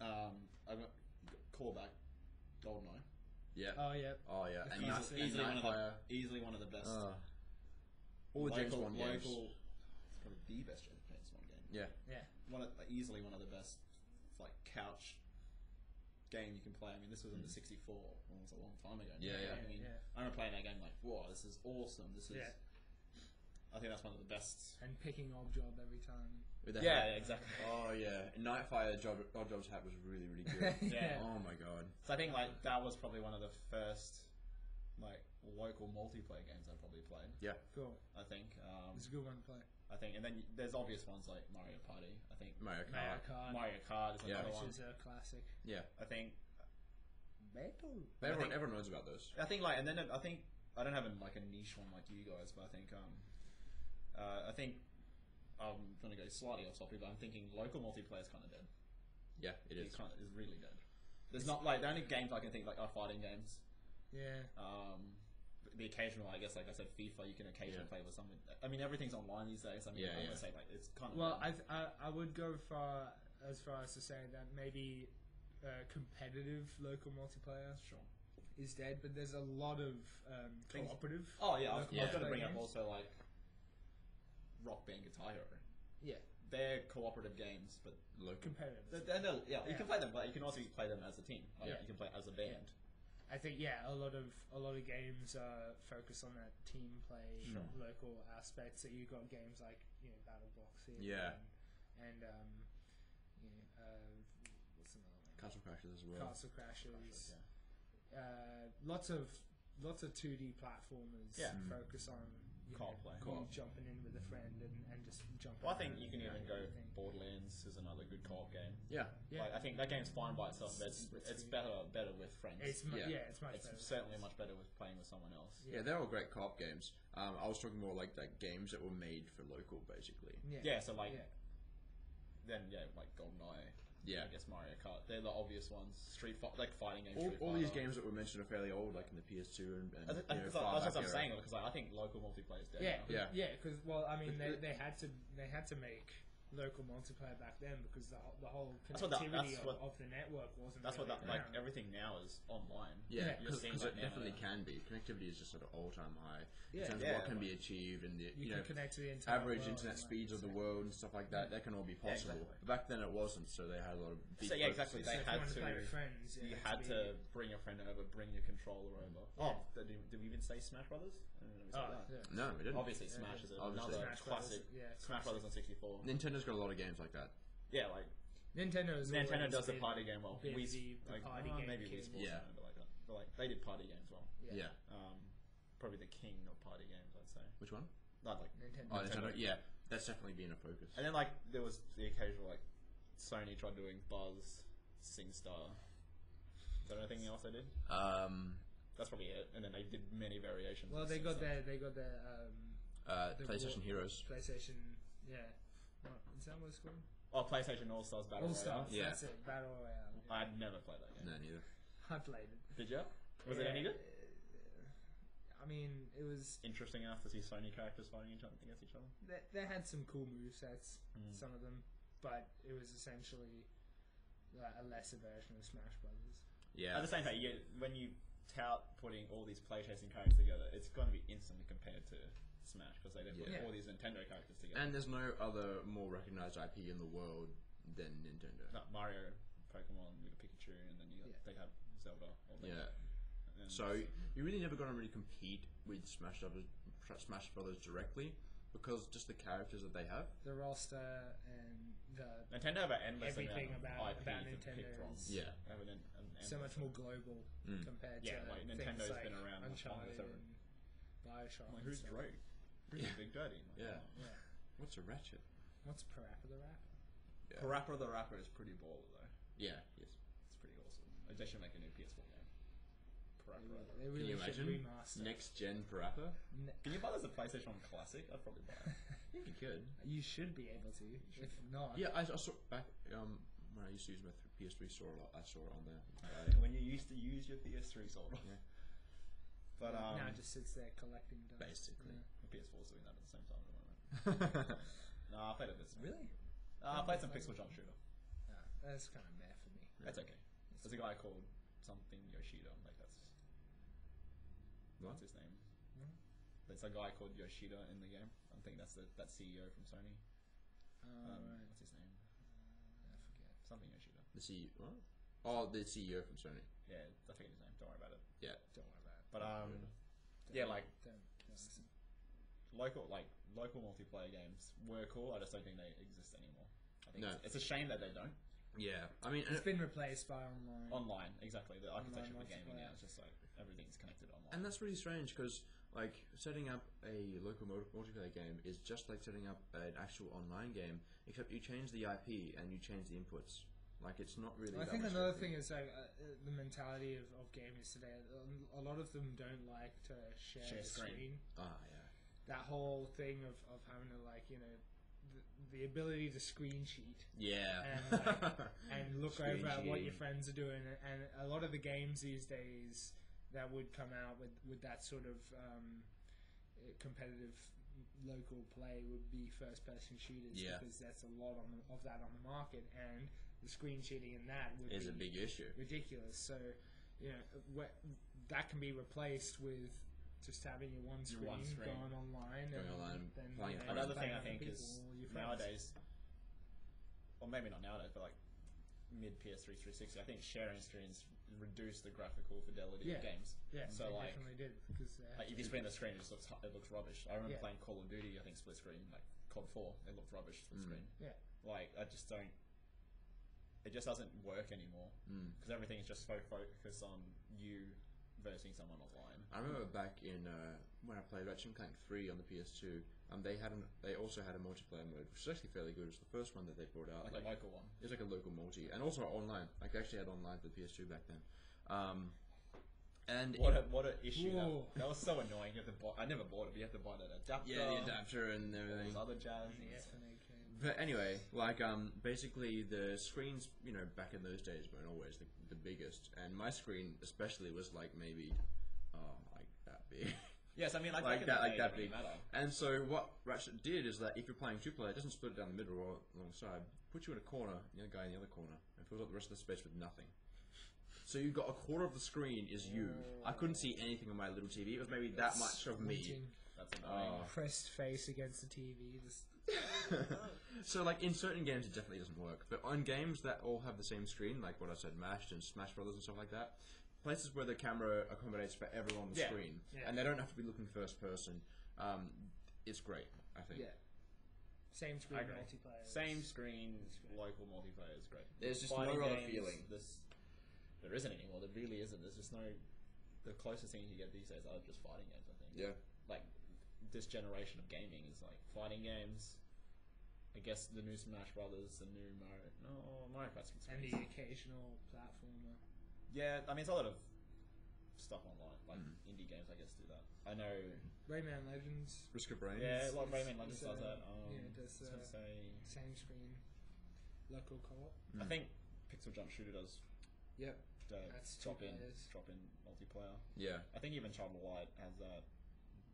I'm gonna call back GoldenEye.
Yeah.
Oh yeah.
Oh yeah.
The
And
classic.
Easily one of the best.
All the James
local,
Bond games.
it's probably the best James Bond game.
Yeah.
Yeah.
Easily one of the best, like couch game you can play. I mean, this was in the 64. Well, it was a long time ago.
Yeah, yeah.
I mean, I remember playing that game like, whoa, this is awesome. This is.
Yeah.
I think that's one of the best.
And picking Odd Job every time.
With the
Yeah,
hat.
exactly.
Oh yeah. Nightfire Odd Job's hat was really, really good.
Yeah.
Oh my god.
So I think like that was probably one of the first like local multiplayer games I probably played.
Yeah.
Cool.
I think.
It's a good one to play.
I think, and then there's obvious ones like Mario Party. I think
Mario
Mario
Kart.
Kart,
Mario Kart is
Yeah.
another
which
one.
is a classic.
Yeah.
I think.
But everyone knows about those.
I think like, and then I think I don't have like a niche one like you guys, but I think I'm gonna go slightly off topic, but I'm thinking local multiplayer is kind of dead.
Yeah, it is.
Is really dead. There's not like the only games I can think like are fighting games.
Yeah.
The occasional, I guess, like I said, FIFA. You can occasionally play with someone. I mean, everything's online these days. I mean, I'm gonna say like it's kind of.
Well, I would go as far as to say that maybe competitive local multiplayer
sure.
is dead, but there's a lot of cooperative.
Oh yeah, I was
local
going to
multiplayer
bring up
games.
also like Rock Band Guitar Hero.
Yeah,
They're cooperative games, but
Local.
competitive.
you can play them, but you can also play them as a team. Like,
Yeah.
you can play as a band.
I think a lot of games focus on that team play, local aspects. So you've got games like Battle Boxing,
Yeah.
and what's another one?
Castle Crashers as well.
Castle Crashers.
Yeah.
Lots of 2D platformers
Yeah.
focus on
Co-op play.
you jumping in with a friend and just jumping.
Well, I think
around
you can
and
even go
everything.
Borderlands is another good co-op game.
Yeah.
Yeah.
Like, I think that game's fine by itself, but it's better with friends.
It's it's much
It's
better.
certainly much better with playing with someone else.
Yeah, they're all great co-op games. I was talking more like games that were made for local, basically.
Yeah, so like
Yeah.
then like GoldenEye.
Yeah.
I guess Mario Kart. They're the obvious ones. Like fighting games.
All
Street
these
Fighter.
games that were mentioned are fairly old, like in the PS2 and
That's
far
what
back
I'm
era.
saying because I think local multiplayer is dead.
Yeah,
now.
Yeah.
Because I mean, they had to make local multiplayer back then because the whole
That's what that-
connectivity
that's what-
of the network wasn't.
That's what
really
like
around.
everything now is online.
Yeah,
Yeah.
You're seeing
because
that
it
now,
definitely
yeah.
can be. Connectivity is just at an all-time high
Yeah.
in terms
Yeah,
of what can
like-
be achieved and the
You can connect to the entire
average
world,
internet
like,
speeds of the world and stuff like that. That can all be possible.
exactly.
But back then it wasn't, so they had a lot of big
So, yeah, exactly.
focuses.
So
They
if you
had
wanted
to-
play with friends.
You
it
had
be-
to bring your friend over, bring your controller over.
Yeah.
Oh, did we even say Smash Brothers? I don't know if we said that.
yeah.
No, we didn't.
Obviously, Smash is
Obviously.
another
Smash Brothers,
classic.
yeah,
Smash Brothers on 64.
Nintendo's got a lot of games like that.
Yeah, like
Nintendo
does the party game well.
been
Wii,
the
like,
party game
maybe
king.
Wii Sports,
Yeah.
but like that. But like they did party games well.
Yeah.
Probably the king of party games, I'd say.
Which one?
Not like,
Nintendo.
Oh, Nintendo. Yeah, that's definitely been a focus.
and then like there was the occasional like Sony tried doing Buzz, SingStar. Is there anything else they did? That's probably it. And then they did many variations.
Well,
of
they got
SingStar.
their the
PlayStation Heroes.
PlayStation. Yeah. What, is that what it's called?
Oh, PlayStation All Stars Battle
All
Royale.
Stars.
Yeah.
That's it. Battle Royale.
I'd never played that game.
No, neither.
I played it.
Did you? Was it any good?
I mean, it was.
Interesting enough to see Sony characters fighting against each other.
They had some cool movesets, some of them, but it was essentially a lesser version of Smash Brothers.
Yeah.
At the same time, when you tout putting all these play-chasing characters together, it's going to be instantly compared to Smash because they put
Yeah.
all these Nintendo characters together.
And there's no other more recognized IP in the world than Nintendo.
No, Mario, Pokemon, you got Pikachu, and then they have Zelda. All that.
Yeah.
And
So you're really never going to really compete with Smash Brothers directly because just the characters that they have.
The roster and the
Nintendo have an endless
everything
amount of
about
IP to
Nintendo
pick from.
is
Yeah.
They have an
so much
endless
more
amount.
global compared
Yeah,
to
like
things
Nintendo's
like
been around much longer,
Uncharted
so-
and Bioshock.
Like,
and
who's
stuff.
Drake? Who's Big Daddy? Like,
Yeah.
oh.
Yeah.
What's a Ratchet?
What's Parappa the Rapper?
Yeah.
Parappa the Rapper is pretty baller though.
Yeah, yes.
It's pretty awesome. They should make a new PS4 game. Parappa.
They
Can
really
you
should
imagine?
remaster.
Next gen Parappa?
Can you buy this as a PlayStation 1 Classic? I'd probably buy it.
I think you could.
You should be able to. If not,
Yeah, I saw back when I used to use my PS3 store a lot. I saw it on there.
When you used to use your PS3 sort of.
Yeah.
But
now it just sits there collecting dust.
Basically.
the PS4's doing that at the same time at the moment. No, I played a bit.
Really?
I played some pixel jump shooter.
No, that's kind of meh for me.
That's okay. There's a guy called something Yoshida. Like that's
What?
what's his name?
Mhm.
There's a guy called Yoshida in the game. I think that's that CEO from Sony.
Right.
What's his name?
I forget.
Something Yoshida.
The CEO. What? Oh, the CEO from Sony.
Yeah, I forget his name. Don't worry about it.
Yeah.
Don't worry about it.
But
Don't-
yeah, like
don't listen.
local multiplayer games were cool. I just don't think they exist anymore. I think
No.
it's a shame that they don't.
Yeah. I mean,
It's been replaced by online.
Online, exactly. The architecture for gaming
multiplayer.
now is just like everything's connected online.
and that's really strange because like setting up a local multiplayer game is just like setting up an actual online game, except you change the IP and you change the inputs. Like it's not really.
I
that
think
much
another
different.
thing is like the mentality of gamers today. A lot of them don't like to share
Share
the
screen.
screen.
Ah, yeah.
That whole thing of having to like the ability to screen sheet
Yeah.
and and look
Screen
over at what your
sheeting.
friends are doing, and a lot of the games these days that would come out with that sort of competitive local play would be first person shooters,
Yeah.
because that's a lot of that on the market, and the screen cheating in that would
Is
be
a big issue.
ridiculous. So that can be replaced with just having your one screen, going online,
Going
and
online,
then
playing it.
Another
playing
thing I
other
think
people
is
or your friends.
nowadays, or maybe not nowadays, but like mid PS3 360, I think sharing screens reduce the graphical fidelity
Yeah.
of games.
Yeah,
So,
they
like-
definitely did, because
Like if you spin the screen, it looks rubbish. I remember
Yeah.
playing Call of Duty, I think split screen, like COD 4, it looked rubbish split screen.
Yeah.
Like I just don't. It just doesn't work anymore because everything is just so focused on you versus someone online.
I remember back in when I played Ratchet and Clank 3 on the PS2. They also had a multiplayer mode, which was actually fairly good. It was the first one that they brought out.
Like a local one.
It was like a local multi, and also online. Like they actually had online for the PS2 back then. And
What a issue
Whoa.
that was so annoying. You have to buy, I never bought it, but you have to buy that adapter.
yeah, the adapter and
all
everything.
this other jazz.
The FNA came.
But anyway, like basically the screens, back in those days weren't always the biggest, and my screen especially was like maybe like that big.
Yes, I mean like
Like
back in the
that- like
day,
that
it didn't
big.
matter.
And so what Ratchet did is that if you're playing two-player, it doesn't split it down the middle or alongside. Put you in a corner, the other guy in the other corner, and fills up the rest of the space with nothing. So you've got a quarter of the screen is you. I couldn't see anything on my little TV. It was maybe that much of me.
Squinting,
That's annoying.
pressed face against the TV. Just
So like in certain games it definitely doesn't work, but on games that all have the same screen, like what I said, Mashed and Smash Brothers and stuff like that, places where the camera accommodates for everyone on the
Yeah.
screen,
Yeah.
and they don't have to be looking first person, it's great, I think.
yeah, same
I
screen
agree.
multiplayer.
Same screen, local multiplayer is great.
There's just
Fighting
no other
games,
feeling.
There isn't anymore. There really isn't. There's just no. The closest thing you get these days are just fighting games. I think.
Yeah.
Like this generation of gaming is like fighting games. I guess the new Smash Brothers, the new Mario Kart split
And the
screens.
occasional platformer.
Yeah, I mean it's a lot of stuff online. Like indie games, I guess, do that. I know.
Rayman Legends,
Risk of Brains.
Yeah, like
it's-
Rayman Legends
it's,
does that.
yeah, it does,
I was gonna say.
same screen, local co-op.
I think Pixel Jump Shooter does.
Yep. That's two
drop in
players.
multiplayer.
Yeah.
I think even Child of Light has that.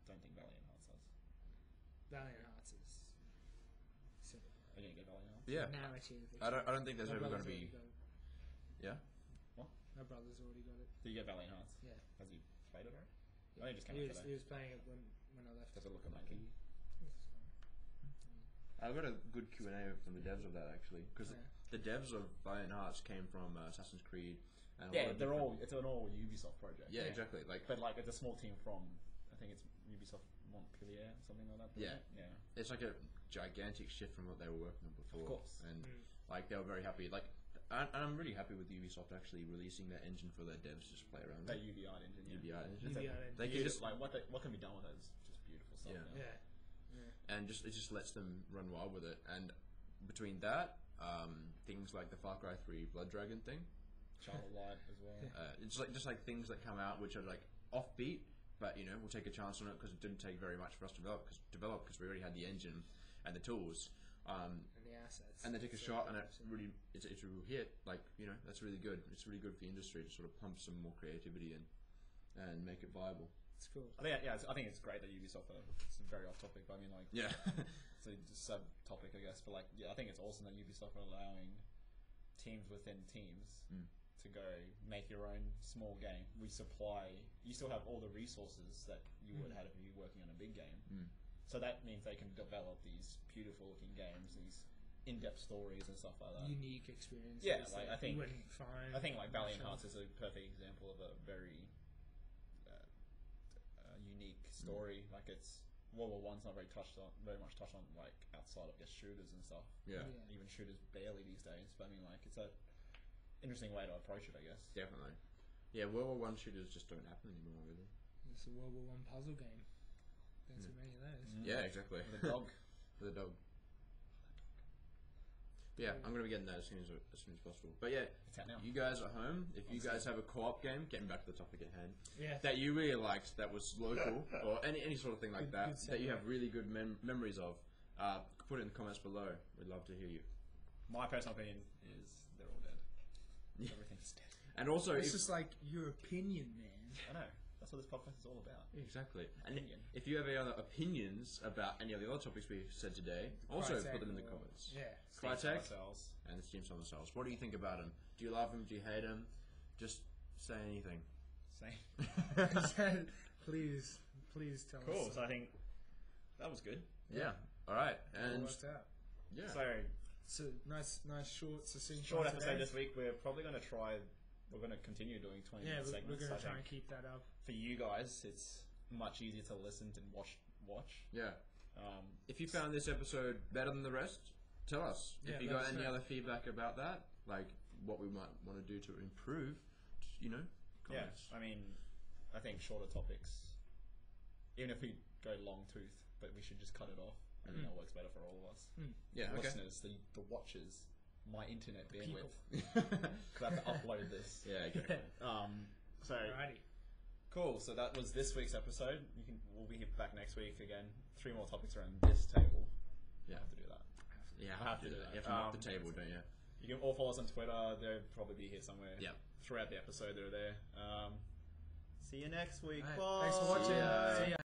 Don't think Valiant Hearts has.
Valiant Hearts is similar.
Are you gonna get Valiant Hearts?
Yeah.
Narrative.
I don't think there's
My
ever going
brother's
to be.
already got it.
Yeah.
My brother's already got it.
Do you get Valiant Hearts?
Yeah.
Has he played it already? I think it just came
He
out
was,
today.
he was playing it when I left.
Does it look
Lucky.
amazing?
It's fine.
I got a good Q&A from the devs of that actually, because
Yeah.
the devs of Valiant Hearts came from Assassin's Creed. And a lot
Yeah,
of
they're
different-
all. It's an all Ubisoft project.
Yeah, exactly. Like
But like it's a small team from. I think it's Ubisoft Montpellier, something like that.
Yeah.
Yeah.
it's like a gigantic shift from what they were working on before.
Of course.
And like they were very happy. Like, and I'm really happy with Ubisoft actually releasing that engine for their devs to just play around
That
with.
UBI engine. Yeah.
UBI engine.
UBI engine.
They can just
like what can be done with it is just beautiful stuff.
Yeah.
now.
Yeah.
and it just lets them run wild with it. And between that, things like the Far Cry 3 Blood Dragon thing.
Child of Light as well.
It's like just like things that come out which are like offbeat, but you know we'll take a chance on it because it didn't take very much for us to develop because we already had the engine and the tools
and the assets,
and they take a shot and it's a real hit. Like you know that's really good. It's really good for the industry to sort of pump some more creativity in and make it viable.
It's cool.
I think it's great that Ubisoft it's very off topic, but I mean like it's a subtopic I guess. But like I think it's awesome that Ubisoft are allowing teams within teams to go make your own small game. We supply. You still have all the resources that you would have if you were working on a big game. So that means they can develop these beautiful looking games, these in-depth stories and stuff like that.
Unique experiences.
Yeah, like I think like Valiant Hearts is a perfect example of a very unique story. Like it's World War One's not very much touched on like outside of just shooters and stuff.
Yeah.
Even shooters barely these days. But I mean like it's a interesting way to approach it, I guess.
Definitely. Yeah, World War One shooters just don't happen anymore, really.
It's a World War One puzzle game. There's so many of those.
Yeah, exactly.
With a dog.
With a dog. Yeah, I'm going to be getting that as soon as possible. But yeah,
It's out now.
you guys at home, if you guys have a co-op game, getting back to the topic at hand,
Yeah.
that you really liked, that was local, or any sort of thing like
Good
that you
segue.
have really good memories of, put it in the comments below. We'd love to hear you.
My personal opinion is they're all dead. Everything's dead.
And also,
It's just like your opinion, man.
I know. That's what this podcast is all about.
exactly. And
Opinion.
if you have any other opinions about any of the other topics we've said today, also
Crytek
put them in the
or-
comments.
Yeah.
Crytek
Ourselves.
and the Steam Summer Sales. What do you think about them? Do you love them? Do you hate them? Just say anything.
Same.
Please tell
Cool.
us.
So I think that was good.
Yeah. All right.
It
And
worked out.
yeah.
So nice, short, succinct.
Short
one
episode
today.
this week. We're probably going to try. We're going to continue doing 20
Yeah,
minute
we're
segments.
going
I
to try and
think
keep that up.
for you guys, it's much easier to listen and watch.
Yeah. If you found this episode better than the rest, tell us.
Yeah,
If you
let
got
us
any
know.
other feedback about that, like what we might want to do to improve, you know, comments.
Yeah, I mean, I think shorter topics, even if we go long tooth, but we should just cut it off. I think that works better for all of us.
Yeah.
The
Okay.
listeners, the watchers, my internet bandwidth,
People.
because I have to upload this.
Yeah. Exactly.
So
Alrighty.
cool. So that was this week's episode. We'll be back next week again. 3 more topics around this table.
Yeah.
I have to do that.
Yeah.
I have to do that.
You have to knock the table, don't you?
You can all follow us on Twitter. They'll probably be here somewhere.
Yeah.
Throughout the episode, they're there. See you next week.
Alright,
Bye.
thanks for watching.
See ya.
See ya.